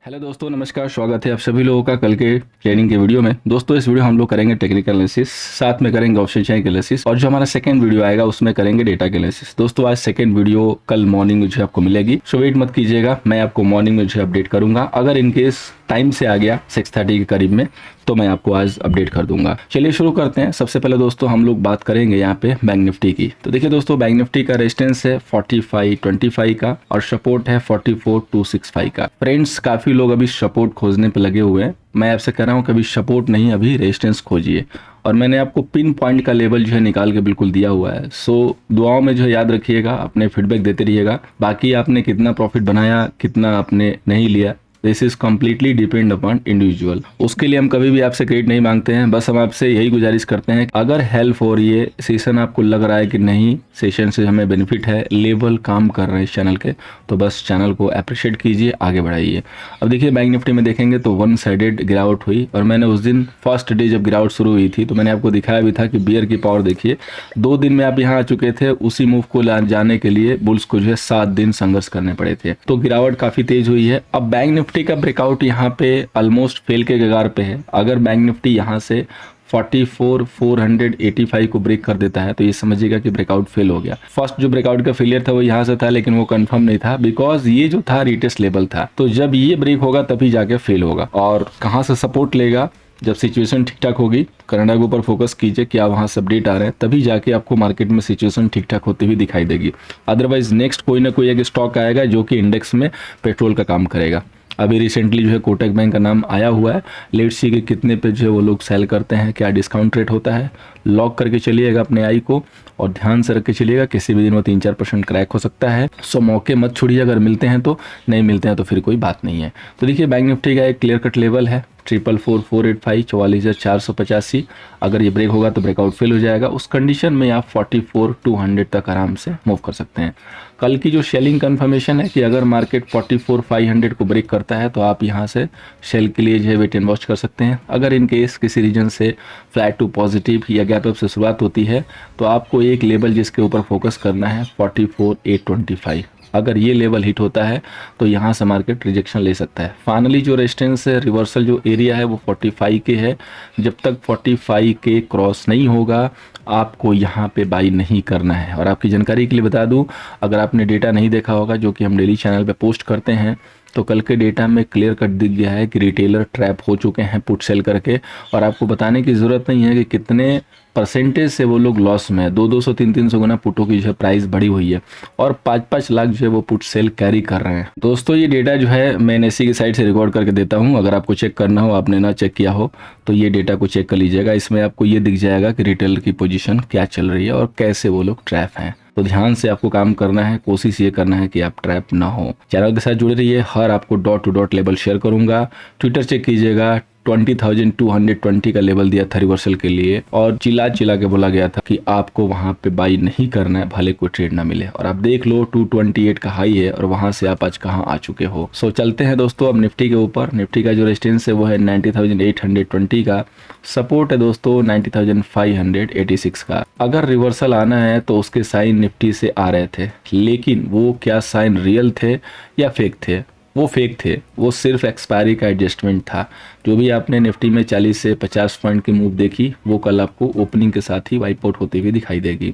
Hello दोस्तों, नमस्कार। स्वागत है आप सभी लोगों का कल के ट्रेनिंग के वीडियो में। दोस्तों, इस वीडियो हम लोग करेंगे टेक्निकल एनालिसिस, साथ में करेंगे ऑप्शन चेन के एनालिसिस, और जो हमारा सेकंड वीडियो आएगा उसमें करेंगे डेटा के एनालिसिस। दोस्तों, आज सेकंड वीडियो कल मॉर्निंग में जो आपको मिलेगी, सो वेट मत कीजिएगा, मैं आपको मॉर्निंग में जो अपडेट करूंगा। अगर इनकेस टाइम से आ गया 6:30 के करीब में तो मैं आपको आज अपडेट कर दूंगा। चलिए शुरू करते हैं। सबसे पहले दोस्तों हम लोग बात करेंगे यहाँ पे बैंक निफ्टी की। तो देखिए दोस्तों, बैंक निफ्टी का रेजिस्टेंस है 45.25 का और सपोर्ट है 44.265 का। फ्रेंड्स, काफी लोग अभी सपोर्ट खोजने पे लगे हुए हैं। मैं आपसे कह रहा हूँ कभी सपोर्ट नहीं, अभी रेजिस्टेंस खोजिए। और मैंने आपको पिन पॉइंट का लेवल जो है निकाल के बिल्कुल दिया हुआ है। सो दुआओं में जो है याद रखिएगा, अपने फीडबैक देते रहिएगा। बाकी आपने कितना प्रॉफिट बनाया, कितना आपने नहीं लिया, this is completely depend upon individual. उसके लिए हम कभी भी आपसे क्रेडिट नहीं मांगते हैं, बस हम आपसे यही गुजारिश करते हैं अगर हेल्प हो रही है, सेशन आपको लग रहा है कि नहीं सेशन से हमें बेनिफिट है, लेवल काम कर रहे हैं इस चैनल के, तो बस चैनल को अप्रिशिएट कीजिए, आगे बढ़ाइए। अब देखिए बैंक निफ्टी में देखेंगे तो वन साइडेड गिरावट हुई, और मैंने उस दिन फर्स्ट डे जब गिरावट शुरू हुई थी तो मैंने आपको दिखाया भी था कि बियर की पावर देखिए, 2 दिन में आप यहाँ आ चुके थे। उसी मूव को जाने के लिए बुल्स को जो है 7 दिन संघर्ष करने पड़े थे, तो गिरावट काफी तेज हुई है। अब बैंक निफ्टी का ब्रेकआउट यहाँ पे ऑलमोस्ट फेल के कगार पे है। अगर बैंक निफ्टी यहाँ से 44,485 को ब्रेक कर देता है तो ये समझिएगा कि ब्रेकआउट फेल हो गया। फर्स्ट जो ब्रेकआउट का फेलियर था वो यहाँ से था, लेकिन वो कंफर्म नहीं था, बिकॉज ये जो था रिटेस्ट लेवल था। तो जब ये ब्रेक होगा तभी जाके फेल होगा। और कहाँ से सपोर्ट लेगा, जब सिचुएशन ठीक ठाक होगी। कनाडा के ऊपर फोकस कीजिए, क्या वहाँ से अपडेट आ रहे हैं, तभी जाके आपको मार्केट में सिचुएशन ठीक ठाक होती हुई दिखाई देगी। अदरवाइज नेक्स्ट कोई ना कोई एक स्टॉक आएगा जो कि इंडेक्स में पेट्रोल का काम करेगा। अभी रिसेंटली जो है कोटक बैंक का नाम आया हुआ है। लेट्स सी कि कितने पे जो है वो लोग सेल करते हैं, क्या डिस्काउंट रेट होता है। लॉक करके चलिएगा अपने आई को, और ध्यान से रख के चलिएगा, किसी भी दिन वो 3-4% क्रैक हो सकता है। सो मौके मत छोड़िए, अगर मिलते हैं तो, नहीं मिलते हैं तो फिर कोई बात नहीं है। तो देखिए बैंक निफ्टी का एक क्लियर कट लेवल है 44,485, 44,485। अगर ये ब्रेक होगा तो ब्रेकआउट फेल हो जाएगा। उस कंडीशन में आप 44,200 तक आराम से मूव कर सकते हैं। कल की जो सेलिंग कंफर्मेशन है कि अगर मार्केट 44,500 को ब्रेक करता है तो आप यहाँ से सेल के लिए जो है वेट एंड वॉच कर सकते हैं। अगर इन केस किसी रीजन से फ्लैट टू पॉजिटिव या गैप अप से शुरुआत होती है तो आपको एक लेवल जिसके ऊपर फोकस करना है 44,825। अगर ये लेवल हिट होता है तो यहाँ से मार्केट रिजेक्शन ले सकता है। फाइनली जो रेजिस्टेंस है, रिवर्सल जो एरिया है वो 45 के है। जब तक 45 के क्रॉस नहीं होगा आपको यहाँ पे बाई नहीं करना है। और आपकी जानकारी के लिए बता दूँ, अगर आपने डेटा नहीं देखा होगा जो कि हम डेली चैनल पे पोस्ट करते हैं, तो कल के डेटा में क्लियर कट दिख गया है कि रिटेलर ट्रैप हो चुके हैं पुट सेल करके। और आपको बताने की ज़रूरत नहीं है कि कितने परसेंटेज से वो लोग लॉस में है। 200 300 गुना पुटों की जो है प्राइस बढ़ी हुई है, और 5-5 लाख जो है वो पुट सेल कैरी कर रहे हैं। दोस्तों, ये डेटा जो है मैं एनएससी की साइड से रिकॉर्ड करके देता हूँ। अगर आपको चेक करना हो, आपने ना चेक किया हो, तो ये डेटा को चेक कर लीजिएगा। इसमें आपको ये दिख जाएगा कि रिटेलर की पोजीशन क्या चल रही है और कैसे वो लोग ट्रैप हैं। तो ध्यान से आपको काम करना है, कोशिश ये करना है कि आप ट्रैप ना हो। चैनल के साथ जुड़े रहिए, हर आपको dot to dot level share करूंगा। ट्विटर चेक कीजिएगा, 20,220 का लेवल दिया था रिवर्सल के लिए, और चिल्ला के बोला गया था कि आपको वहां पे बाई नहीं करना है, भले कोई ट्रेड ना मिले। और आप देख लो 228 का हाई है, और वहां से आप आज कहां आ चुके हो। सो चलते हैं दोस्तों अब निफ्टी के ऊपर। निफ्टी का जो रेजिस्टेंस है वो है 90,820 का। सपोर्ट है दोस्तों 90,586 का। अगर रिवर्सल आना है तो उसके साइन निफ्टी से आ रहे थे, लेकिन वो क्या साइन रियल थे या फेक थे? वो फेक थे, वो सिर्फ एक्सपायरी का एडजस्टमेंट था। जो भी आपने निफ्टी में 40 से 50 पॉइंट की मूव देखी, वो कल आपको ओपनिंग के साथ ही वाइप आउट होती हुई दिखाई देगी।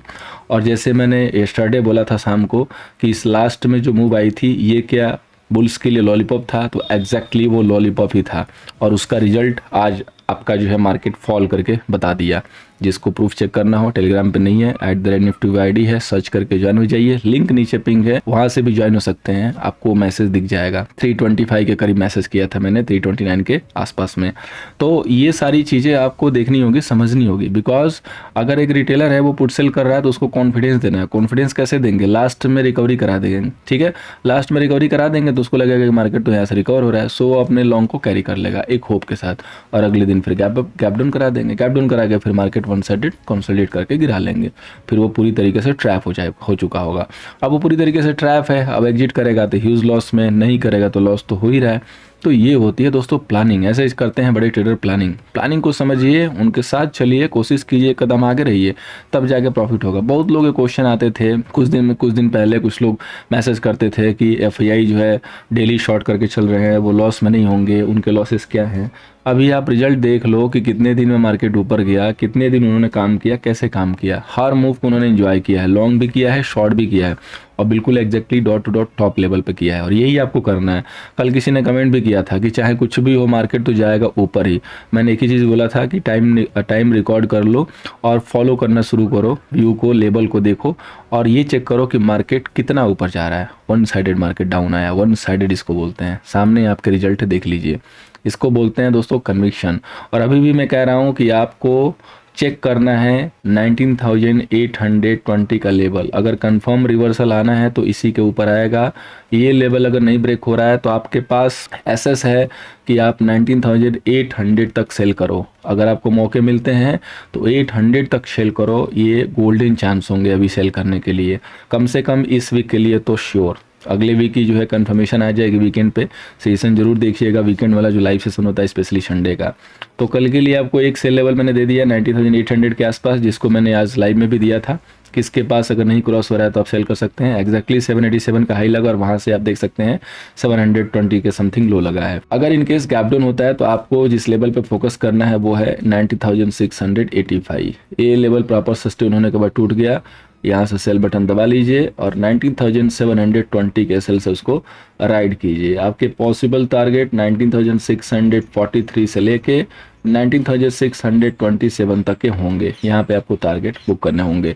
और जैसे मैंने यस्टरडे बोला था शाम को कि इस लास्ट में जो मूव आई थी ये क्या बुल्स के लिए लॉलीपॉप था, तो एग्जैक्टली वो लॉलीपॉप ही था। और उसका रिजल्ट आज आपका जो है मार्केट फॉल करके बता दिया। जिसको प्रूफ चेक करना हो, टेलीग्राम पे नहीं है, @nifty आईडी है, सर्च करके ज्वाइन हो जाइए। लिंक नीचे पिंग है, वहां से भी ज्वाइन हो सकते हैं। आपको मैसेज दिख जाएगा। 325 के करीब मैसेज किया था मैंने, 329 के आसपास में। तो ये सारी चीजें आपको देखनी होगी, समझनी होगी। बिकॉज अगर एक रिटेलर है वो पुट सेल कर रहा है तो उसको कॉन्फिडेंस देना है। कॉन्फिडेंस कैसे देंगे? लास्ट में रिकवरी करा देंगे, ठीक है। लास्ट में रिकवरी करा देंगे तो उसको लगेगा कि मार्केट तो यहाँ से रिकवर हो रहा है, सो अपने लॉन्ग को कैरी कर लेगा एक होप के साथ। और अगले दिन फिर गैप डाउन करा देंगे। गैप डाउन करा के फिर मार्केट वन साइडेड कंसोलिडेट करके गिरा लेंगे। फिर वो पूरी तरीके से ट्रैप हो चुका होगा। अब वो पूरी तरीके से ट्रैप है, अब एग्जिट करेगा तो ह्यूज लॉस में, नहीं करेगा तो लॉस तो हो ही रहा है। तो ये होती है दोस्तों प्लानिंग। ऐसे करते हैं बड़े ट्रेडर प्लानिंग को समझिए, उनके साथ चलिए, कोशिश कीजिए, कदम आगे रहिए, तब जाके प्रॉफिट होगा। बहुत लोग के क्वेश्चन आते थे कुछ दिन पहले, कुछ लोग मैसेज करते थे कि एफआईआई जो है डेली शॉर्ट करके चल रहे हैं, वो लॉस में नहीं होंगे, उनके लॉसेस क्या हैं। अभी आप रिजल्ट देख लो कि कितने दिन में मार्केट ऊपर गया, कितने दिन उन्होंने काम किया, कैसे काम किया। हर मूव को उन्होंने एंजॉय किया है, लॉन्ग भी किया है, शॉर्ट भी किया है, और बिल्कुल exactly dot to dot top level पे किया है। और यही आपको करना है। कल किसी ने कमेंट भी किया था कि चाहे कुछ भी हो मार्केट तो जाएगा ऊपर ही। मैंने एक ही चीज़ बोला था कि टाइम रिकॉर्ड कर लो और फॉलो करना शुरू करो, व्यू को, लेवल को देखो, और ये चेक करो कि मार्केट कितना ऊपर जा रहा है। वन साइडेड मार्केट डाउन आया, वन साइडेड इसको बोलते हैं। सामने आपके रिजल्ट देख लीजिए, इसको बोलते हैं दोस्तों कन्विक्शन। और अभी भी मैं कह रहा हूँ कि आपको चेक करना है 19,820 का लेवल। अगर कंफर्म रिवर्सल आना है तो इसी के ऊपर आएगा। ये लेवल अगर नहीं ब्रेक हो रहा है तो आपके पास एसेस है कि आप 19,800 तक सेल करो। अगर आपको मौके मिलते हैं तो 800 तक सेल करो। ये गोल्डन चांस होंगे अभी सेल करने के लिए, कम से कम इस वीक के लिए तो श्योर। अगले वीक की जो है कंफर्मेशन आ जाएगी वीकेंड पे। सेशन जरूर देखिएगा, वीकेंड वाला जो लाइव सेशन होता है स्पेशली संडे का। तो कल के लिए आपको एक सेल लेवल मैंने दे दिया 19,800 के आसपास, जिसको मैंने आज लाइव में भी दिया था। किसके पास अगर नहीं क्रॉस हो रहा है तो आप सेल कर सकते हैं। एक्जैक्टली 787 का हाई लगा और वहां से आप देख सकते हैं 720 के समथिंग लो लगा है। अगर इनकेस गैप डाउन होता है तो आपको जिस लेवल पे फोकस करना है वो है 90,685। ये लेवल प्रॉपर सस्टेन होने के बाद टूट गया, यहाँ से सेल बटन दबा लीजिए और 19,720 के सेल से उसको राइड कीजिए। आपके पॉसिबल टारगेट 19,643 से लेके 19,627 तक के होंगे। यहाँ पे आपको टारगेट बुक करने होंगे।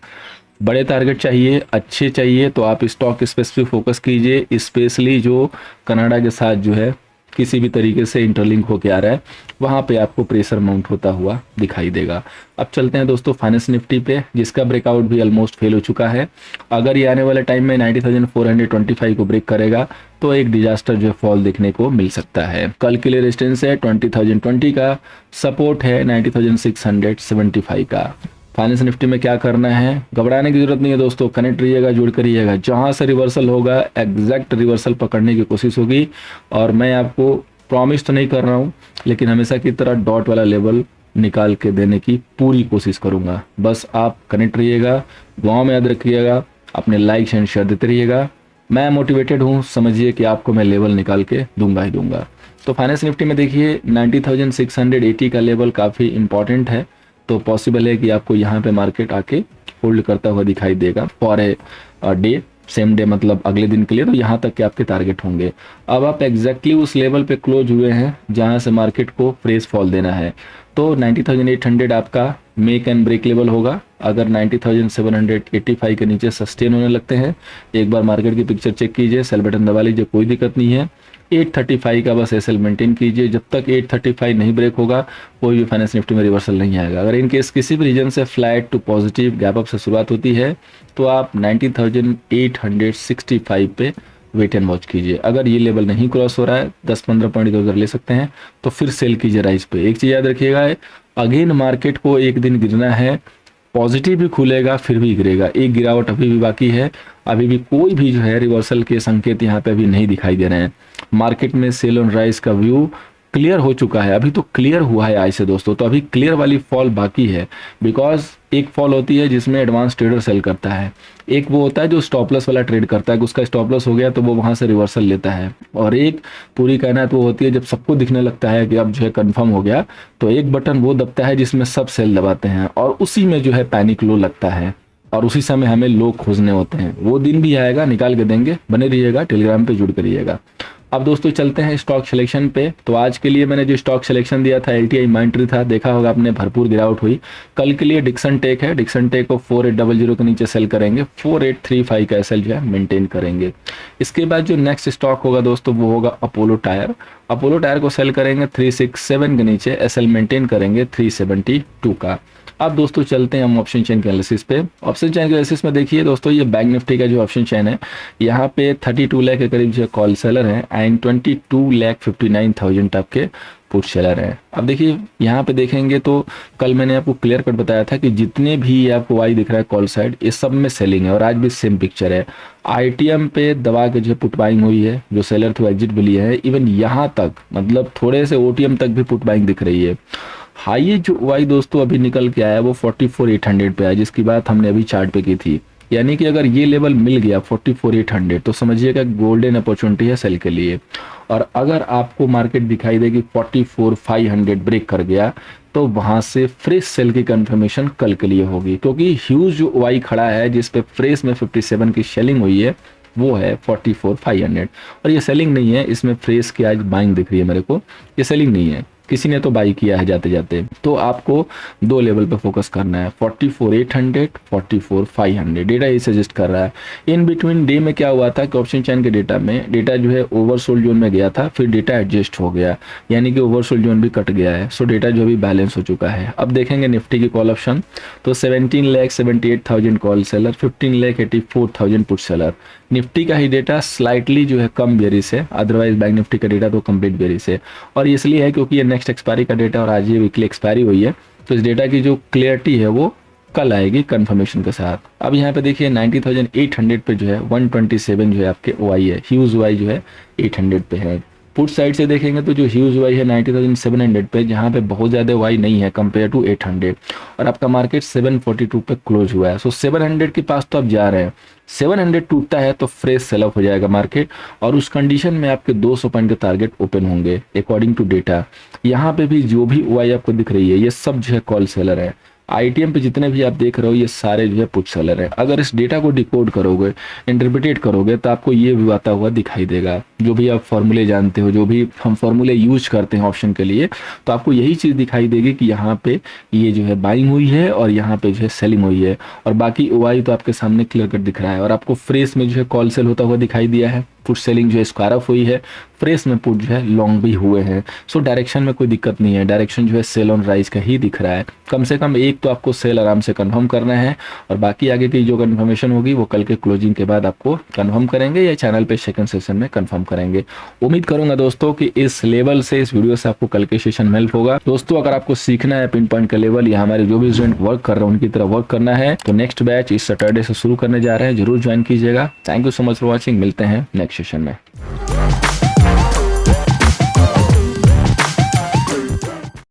बड़े टारगेट चाहिए, अच्छे चाहिए तो आप स्टॉक स्पेसिफिक फोकस कीजिए, स्पेशली जो कनाडा के साथ जो है किसी भी तरीके से इंटरलिंक होके आ रहा है, वहाँ पे आपको प्रेशर माउंट होता हुआ दिखाई देगा। अब चलते हैं दोस्तों फाइनेंस निफ्टी पे, जिसका ब्रेकआउट भी ऑलमोस्ट फेल हो चुका है। अगर ये आने वाले टाइम में 90,425 को ब्रेक करेगा तो एक डिजास्टर जो फॉल देखने को मिल सकता है। कल के लिए रेजिस्टेंस है 20,020 का, सपोर्ट है 90,675 का। फाइनेंस निफ्टी में क्या करना है, घबराने की जरूरत नहीं है दोस्तों, कनेक्ट रहिएगा, जुड़ कर रहिएगा। जहां से रिवर्सल होगा एग्जैक्ट रिवर्सल पकड़ने की कोशिश होगी। और मैं आपको प्रॉमिस तो नहीं कर रहा हूं, लेकिन हमेशा की तरह डॉट वाला लेवल निकाल के देने की पूरी कोशिश करूंगा। बस आप कनेक्ट रहिएगा, दुआओं में याद रखिएगा, अपने लाइक एंड शेयर देते रहिएगा। मैं मोटिवेटेड हूँ, समझिए कि आपको मैं लेवल निकाल के दूंगा ही दूंगा। तो फाइनेंस निफ्टी में देखिए 90,680 का लेवल काफ़ी इंपॉर्टेंट है, तो पॉसिबल है कि आपको यहाँ पे मार्केट आके होल्ड करता हुआ दिखाई देगा for a day, same day मतलब अगले दिन के लिए। तो यहाँ तक के आपके टारगेट होंगे। अब आप एग्जैक्टली उस लेवल पे क्लोज हुए हैं जहाँ से मार्केट को फ्रेश फॉल देना है। तो 90,800 आपका मेक एंड ब्रेक लेवल होगा। अगर 90,785 के नीचे सस्टेन होने लगते हैं, एक बार मार्केट की पिक्चर चेक कीजिए, सेल बटन दबा लीजिए, कोई दिक्कत नहीं है। 835 का बस एसएल मेंटेन कीजिए। जब तक 835 नहीं ब्रेक होगा कोई भी फाइनेंस निफ्टी में रिवर्सल नहीं आएगा। अगर इन केस किसी भी रीजन से flat to positive gap up से शुरुआत होती है तो आप 90,865 पे वेट एंड वॉच कीजिए। अगर ये लेवल नहीं क्रॉस हो रहा है, 10-15 पॉइंट इधर उधर ले सकते हैं, तो फिर सेल कीजिए राइज पे। एक चीज़ याद रखिएगा, अगेन मार्केट को एक दिन गिरना है, पॉजिटिव भी खुलेगा फिर भी गिरेगा। एक गिरावट अभी भी बाकी है, अभी भी कोई भी जो है रिवर्सल के संकेत यहाँ पे अभी नहीं दिखाई दे रहे हैं। मार्केट में सेल ऑन राइज का व्यू क्लियर हो चुका है, अभी तो क्लियर हुआ है आज से दोस्तों। तो अभी क्लियर वाली फॉल बाकी है, बिकॉज एक फॉल होती है जिसमें एडवांस ट्रेडर सेल करता है, एक वो होता है जो स्टॉप लॉस वाला ट्रेड करता है, उसका स्टॉप लॉस हो गया तो वो वहां से रिवर्सल लेता है, और एक पूरी कायनात वो होती है जब सबको दिखने लगता है कि अब जो है कंफर्म हो गया तो एक बटन वो दबता है जिसमें सब सेल दबाते हैं, और उसी में जो है पैनिक लो लगता है, और उसी समय हमें लोग खोजने होते हैं। वो दिन भी आएगा, निकाल के देंगे। बने रहिएगा, टेलीग्राम पे जुड़ करिएगा। अब दोस्तों चलते हैं स्टॉक सिलेक्शन पे। तो आज के लिए मैंने जो स्टॉक सिलेक्शन दिया था LTI माइंट्री था, देखा होगा आपने, भरपूर गिरावट हुई। कल के लिए डिक्सन टेक है, डिक्सन टेक को 4800 के नीचे सेल करेंगे, 4835 का एसएल जो है मेंटेन करेंगे। इसके बाद जो नेक्स्ट स्टॉक होगा दोस्तों वो होगा अपोलो टायर। अपोलो टायर को सेल करेंगे 367 के नीचे, एसएल मेंटेन करेंगे 372 का। अब दोस्तों चलते हैं हम ऑप्शन चेन के एनालिसिस पे। ऑप्शन चेन के एनालिसिस में देखिए दोस्तों, ये बैंक निफ्टी का जो ऑप्शन चेन है, यहाँ पे 32 लाख के करीब जो कॉल सेलर है एंड 22,59,000 आपके पुट सेलर है। अब देखिए यहाँ पे देखेंगे तो कल मैंने आपको क्लियर कट बताया था कि जितने भी आपको वाई दिख रहा है कॉल साइड, इस सब में सेलिंग है और आज भी सेम पिक्चर है। आईटीएम पे दबा के जो पुट बाइंग हुई है, जो सेलर थे एग्जिट भी लिए है, इवन यहाँ तक मतलब थोड़े से ओटीएम तक भी पुट बाइंग दिख रही है। हाई जो वाई दोस्तों अभी निकल के आया वो 44,800 पे है, जिसकी बात हमने अभी चार्ट पे की थी। यानी कि अगर ये लेवल मिल गया 44,800 तो समझिएगा गोल्डन अपॉर्चुनिटी है सेल के लिए। और अगर आपको मार्केट दिखाई देगी 44,500 ब्रेक कर गया तो वहां से फ्रेश सेल की कंफर्मेशन कल के लिए होगी, क्योंकि ह्यूज जो वाई खड़ा है जिस पे फ्रेश में 57 की सेलिंग हुई है वो है 44,500। और ये सेलिंग नहीं है, इसमें फ्रेश की आज बाइंग दिख रही है मेरे को, ये सेलिंग नहीं है, किसी ने तो बाई किया है जाते जाते। तो आपको दो लेवल पे फोकस करना है, 44,800, 44,500 डेटा ये सजेस्ट कर रहा है। इन बिटवीन डे में क्या हुआ था कि ऑप्शन चैन के डेटा में डेटा जो है ओवरसोल्ड जोन में गया था, फिर डेटा एडजस्ट हो गया, यानी कि ओवरसोल्ड जोन भी कट गया है। सो डेटा जो अभी बैलेंस हो चुका है। अब देखेंगे निफ्टी की कॉल ऑप्शन, तो 17,78,000 call seller, 15,84,000 put seller. Nifty का ही डेटा स्लाइटली जो है कम बेरिस है, अदरवाइज बैंक निफ्टी का डेटा तो कंप्लीट बेरिस है। और इसलिए है क्योंकि ये नेक्स्ट एक्सपायरी का डेटा और आज ये वीकली एक्सपायरी हुई है, तो इस डेटा की जो क्लियरिटी है वो कल आएगी कंफर्मेशन के साथ। अब यहाँ पे देखिए 90,800 पे जो है 127 जो है आपके ओआई है, ह्यूज ओआई जो है 800 पे है। पुट साइड से देखेंगे तो जो ह्यूज वाई है 90,700 पे, जहाँ पे बहुत ज़्यादा वाई नहीं है कंपेयर टू 800, और आपका मार्केट 742 पे क्लोज हुआ है। सो 700 के पास तो आप जा रहे हैं, 700 टूटता है तो फ्रेश सेल ऑफ हो जाएगा मार्केट, और उस कंडीशन में आपके 200 पॉइंट के टारगेट ओपन होंगे अकॉर्डिंग टू डेटा। यहाँ पे भी जो भी वाई आपको दिख रही है ये सब जो है कॉल सेलर है। आईटीएम पे जितने भी आप देख रहे हो ये सारे जो है पुट सेलर है। अगर इस डेटा को डिकोड करोगे, इंटरप्रिटेट करोगे, तो आपको ये भी आता हुआ दिखाई देगा। जो भी आप फॉर्मूले जानते हो, जो भी हम फॉर्मूले यूज करते हैं ऑप्शन के लिए, तो आपको यही चीज़ दिखाई देगी कि यहाँ पे ये जो है बाइंग हुई है और यहाँ पे जो है सेलिंग हुई है, और बाकी ओआई तो आपके सामने क्लियर कट दिख रहा है। और आपको फ्रेश में जो है कॉल सेल होता हुआ दिखाई दिया है, पुट सेलिंग जो है स्क्वायर ऑफ हुई है, फ्रेश में पुट जो है लॉन्ग भी हुए हैं। सो डायरेक्शन में कोई दिक्कत नहीं है, डायरेक्शन जो है सेल ऑन राइज का ही दिख रहा है। कम से कम एक तो आपको सेल आराम से कंफर्म करना है, और बाकी आगे की जो कंफर्मेशन होगी वो कल के क्लोजिंग के बाद आपको कंफर्म करेंगे या चैनल पे सेकंड सेशन में कंफर्म करेंगे। उम्मीद करूंगा दोस्तों कि इस लेवल से, इस वीडियो से आपको कल के सेशन में हेल्प होगा। दोस्तों अगर आपको सीखना है पिन पॉइंट का लेवल या हमारे जो भी स्टूडेंट वर्क कर रहे हैं उनकी तरह वर्क करना है, तो नेक्स्ट बैच इस सैटरडे से शुरू करने जा रहे हैं, जरूर ज्वाइन कीजिएगा। Thank you so much for watching, मिलते हैं नेक्स्ट सेशन में।